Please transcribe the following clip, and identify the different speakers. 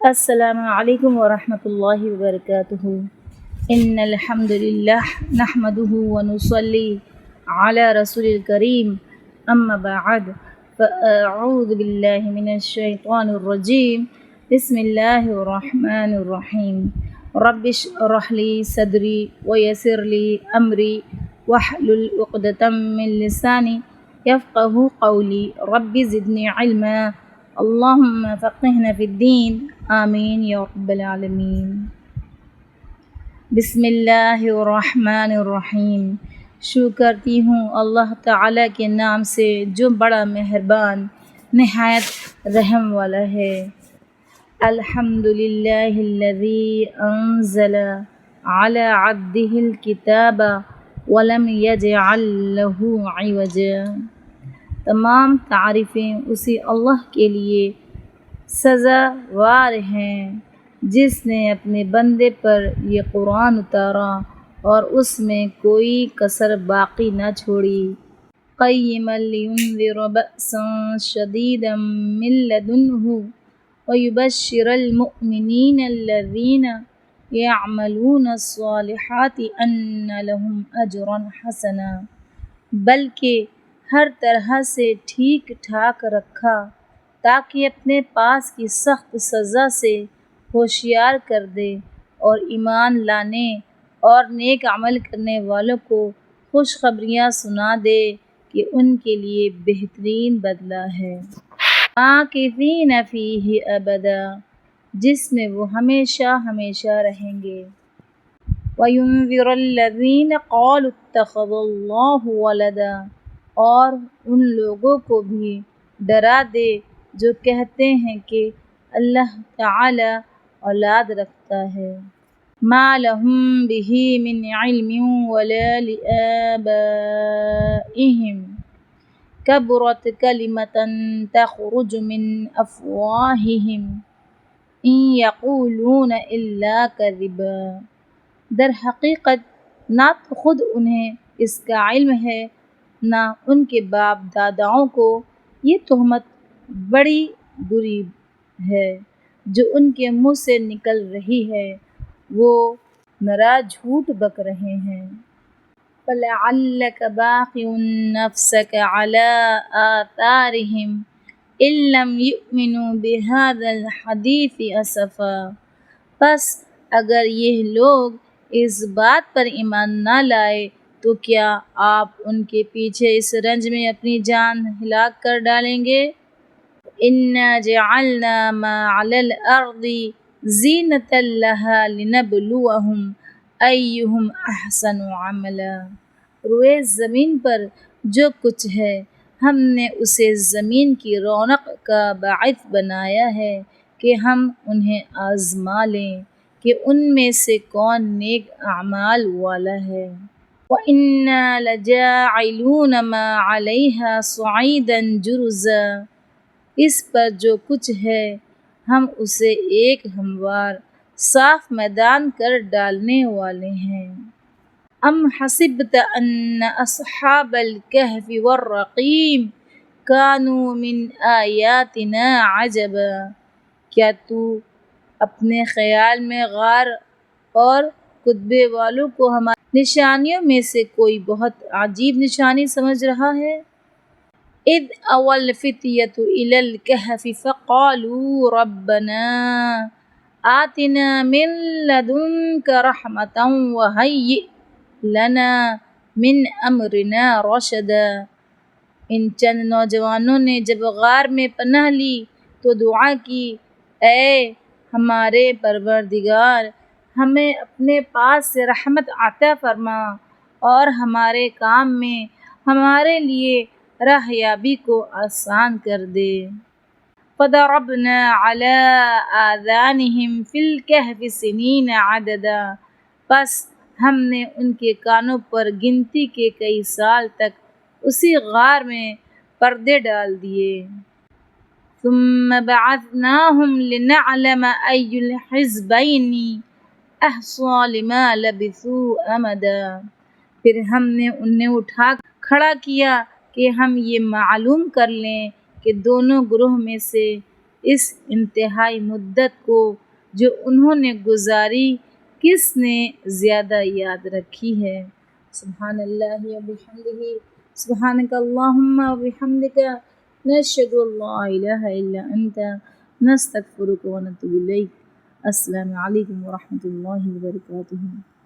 Speaker 1: السلام علیکم ورحمۃ اللہ وبرکاتہ۔ ان الحمد للہ نحمده ونصلی علی رسول الکریم، اما بعد فاعوذ باللہ من الشیطان الرجیم، بسم اللہ الرحمن الرحیم۔ رب اشرح لی صدری ویسر لی امری واحلل عقدۃ من لسانی یفقہوا قولی، رب زدنی علما، اللہم فقہنا فی الدین، آمین یا رب العالمین۔ بسم اللہ الرحمن الرحیم۔ شروع کرتی ہوں اللہ تعالیٰ کے نام سے جو بڑا مہربان نہایت رحم والا ہے۔ الحمد للہ الذی انزل علی عبدہ الکتاب ولم یجعل لہ عوجا۔ تمام تعریفیں اسی اللہ کے لیے سزاوار ہیں جس نے اپنے بندے پر یہ قرآن اتارا اور اس میں کوئی کسر باقی نہ چھوڑی۔ قیما لینذر بأسا شدیدا من لدنہ ویبشر المؤمنین الذین یعملون الصالحات ان لہم اجرا حسنا، بلکہ ہر طرح سے ٹھیک ٹھاک رکھا تاکہ اپنے پاس کی سخت سزا سے ہوشیار کر دے اور ایمان لانے اور نیک عمل کرنے والوں کو خوشخبریاں سنا دے کہ ان کے لیے بہترین بدلہ ہے۔ ماکثین فیہ ابدا، جس میں وہ ہمیشہ ہمیشہ رہیں گے۔ وَيُنذِرَ الَّذِينَ قَالُوا اتَّخَذَ اللَّهُ وَلَدًا، اور ان لوگوں کو بھی ڈرا دے جو کہتے ہیں کہ اللہ تعالی اولاد رکھتا ہے۔ ما لہم بہ من علم ولا لآبائہم، کبرت کلمۃ تخرج من افواہہم ان یقولون الا کذبا۔ در حقیقت نہ تو خود انہیں اس کا علم ہے نہ ان کے باپ داداؤں کو۔ یہ تہمت بڑی بری ہے جو ان کے منہ سے نکل رہی ہے، وہ نرا جھوٹ بک رہے ہیں۔ فَلَعَلَّكَ بَاخِعٌ نَفْسَكَ عَلَىٰ آثَارِهِمْ إِن لَّمْ يُؤْمِنُوا بِهَٰذَا الْحَدِيثِ أَسَفًا، پس اگر یہ لوگ اس بات پر ایمان نہ لائے تو کیا آپ ان کے پیچھے اس رنج میں اپنی جان ہلاک کر ڈالیں گے؟ إِنَّا جَعَلْنَا مَا عَلَى الْأَرْضِ زِينَةً لَهَا لِنَبْلُوَهُمْ أَيُّهُمْ أَحْسَنُ عَمَلًا، روئے زمین پر جو کچھ ہے ہم نے اسے زمین کی رونق کا باعث بنایا ہے کہ ہم انہیں آزما لیں کہ ان میں سے کون نیک اعمال والا ہے۔ وَإِنَّا لَجَاعِلُونَ مَا عَلَيْهَا صَعِيدًا جُرُزًا، اس پر جو کچھ ہے ہم اسے ایک ہموار صاف میدان کر ڈالنے والے ہیں۔ ام حسبت ان اصحاب الکہف والرقیم کانوا من آیاتنا عجبا، کیا تو اپنے خیال میں غار اور کتبے والوں کو ہماری نشانیوں میں سے کوئی بہت عجیب نشانی سمجھ رہا ہے؟ اذ اوى الفتية إلى الكهف فقالوا ربنا آتنا من لدنك رحمة وهيئ لنا من أمرنا رشدا، ان چند نوجوانوں نے جب غار میں پناہ لی تو دعا کی، اے ہمارے پروردگار، ہمیں اپنے پاس سے رحمت عطا فرما اور ہمارے کام میں ہمارے لیے راہیابی کو آسان کر دے۔ فَضَرَبْنَا عَلَىٰ آذَانِهِمْ فِي الْكَهْفِ سِنِينَ عَدَدًا، پس ہم نے ان کے کانوں پر گنتی کے کئی سال تک اسی غار میں پردے ڈال دیے۔ ثُمَّ بَعَثْنَاهُمْ لِنَعْلَمَ أَيُّ الْحِزْبَيْنِ أَحْصَىٰ لِمَا لَبِثُوا أَمَدًا، پھر ہم نے انہیں اٹھا کھڑا کیا کہ ہم یہ معلوم کر لیں کہ دونوں گروہ میں سے اس انتہائی مدت کو جو انہوں نے گزاری کس نے زیادہ یاد رکھی ہے۔ سبحان اللہ و بحمدہ، سبحانک اللہم و بحمدک، نشہد ان لا الہ الا انت، نستغفرک و نتوب الیک۔ السلام علیکم ورحمۃ اللہ وبرکاتہ۔